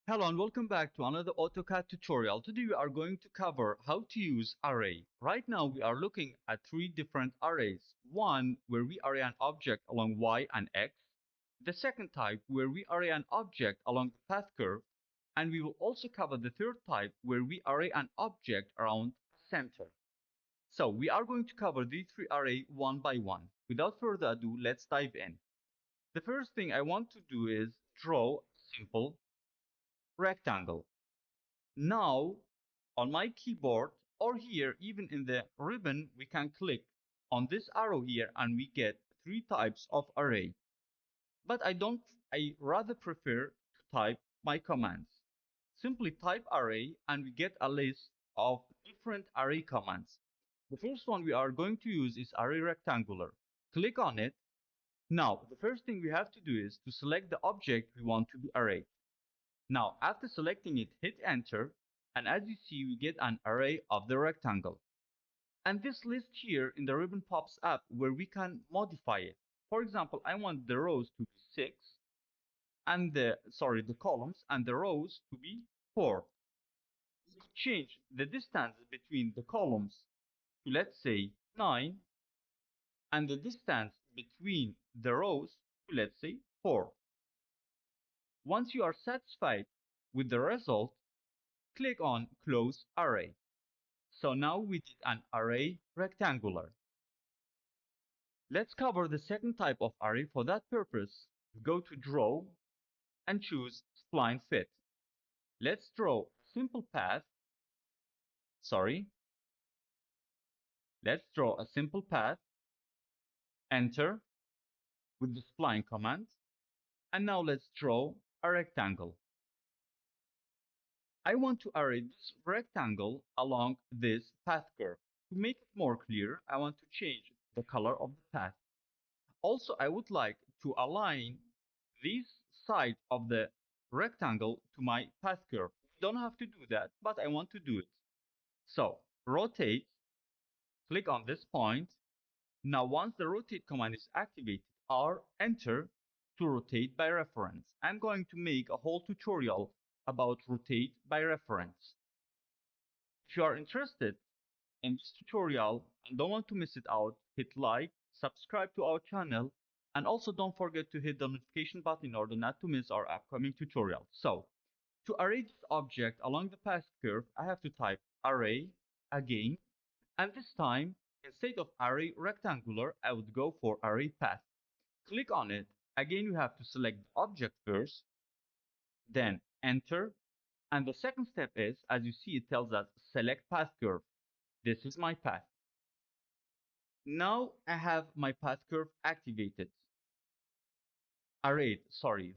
Hello and welcome back to another AutoCAD tutorial. Today we are going to cover how to use array. Right now we are looking at three different arrays. One where we array an object along Y and X. The second type where we array an object along the path curve. And we will also cover the third type where we array an object around center. So we are going to cover these three arrays one by one. Without further ado, let's dive in. The first thing I want to do is draw a simple rectangle. Now, on my keyboard or here, even in the ribbon, we can click on this arrow here and we get three types of array. But I rather prefer to type my commands. Simply type array and we get a list of different array commands. The first one we are going to use is array rectangular. Click on it. Now, the first thing we have to do is to select the object we want to be arrayed. Now, after selecting it, hit enter, and as you see, we get an array of the rectangle. And this list here in the ribbon pops up where we can modify it. For example, I want the rows to be 6, and the columns and the rows to be 4. We could change the distance between the columns to, let's say, 9, and the distance between the rows to, let's say, 4. Once you are satisfied with the result, click on Close Array. So now we did an array rectangular. Let's cover the second type of array. For that purpose, go to Draw and choose Spline Fit. Let's draw a simple path. Let's draw a simple path. Enter with the spline command. And now let's draw a rectangle. I want to array this rectangle along this path curve. To make it more clear, I want to change the color of the path. Also, I would like to align this side of the rectangle to my path curve. You don't have to do that, but I want to do it. So, rotate, click on this point. Now, once the rotate command is activated, R, enter to rotate by reference. I'm going to make a whole tutorial about rotate by reference. If you are interested in this tutorial and don't want to miss it out, hit like, subscribe to our channel, and also don't forget to hit the notification button in order not to miss our upcoming tutorial. So, to array this object along the path curve, I have to type array again, and this time, instead of array rectangular, I would go for array path. Click on it. Again, you have to select the object first, then enter, and the second step is, as you see, it tells us select path curve. This is my path. Now I have my path curve activated. The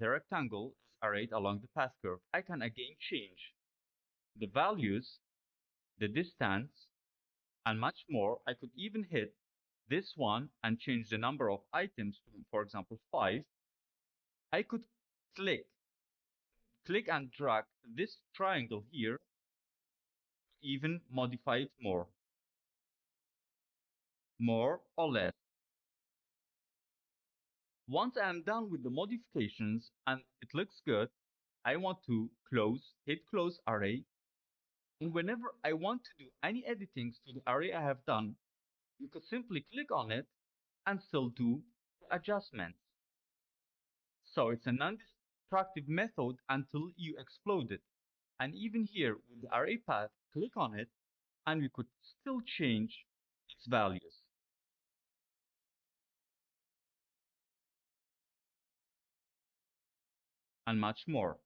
rectangle is arrayed along the path curve. I can again change the values, the distance, and much more. I could even hit this one and change the number of items to, for example, 5. I could click and drag this triangle here, even modify it more or less. Once I am done with the modifications and it looks good, I want to hit close array. And whenever I want to do any editings to the array I have done, you could simply click on it and still do the adjustments. So it's a non-destructive method until you explode it. And even here with the array path, click on it and we could still change its values and much more.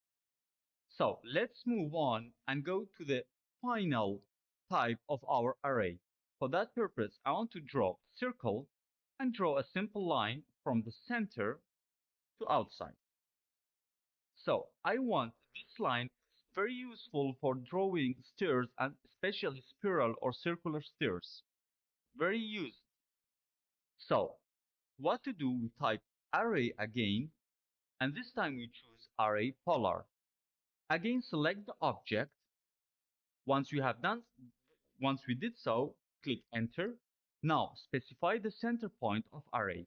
So let's move on and go to the final type of our array. For that purpose, I want to draw a circle and draw a simple line from the center to outside. So I want this line very useful for drawing stairs and especially spiral or circular stairs. Very used. So what to do? We type array again, and this time we choose array polar. Again, select the object. Once we did so, click enter. Now specify the center point of array.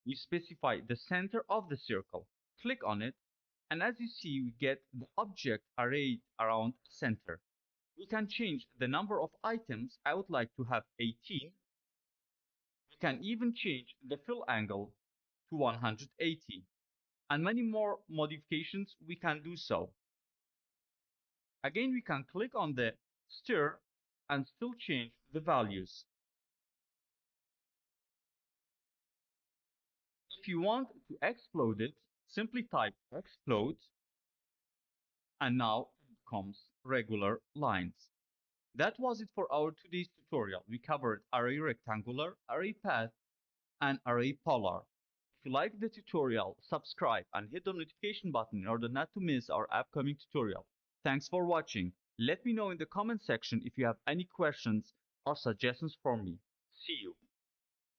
We specify the center of the circle. Click on it And as you see, we get the object arrayed around center. We can change the number of items. I would like to have 18. We can even change the fill angle to 180. And many more modifications we can do so. Again, we can click on the stir and still change the values. If you want to explode it, simply type explode, and now it becomes regular lines. That was it for our today's tutorial. We covered array rectangular, array path, and array polar. If you like the tutorial, subscribe and hit the notification button in order not to miss our upcoming tutorial. Thanks for watching. Let me know in the comment section if you have any questions or suggestions for me. See you.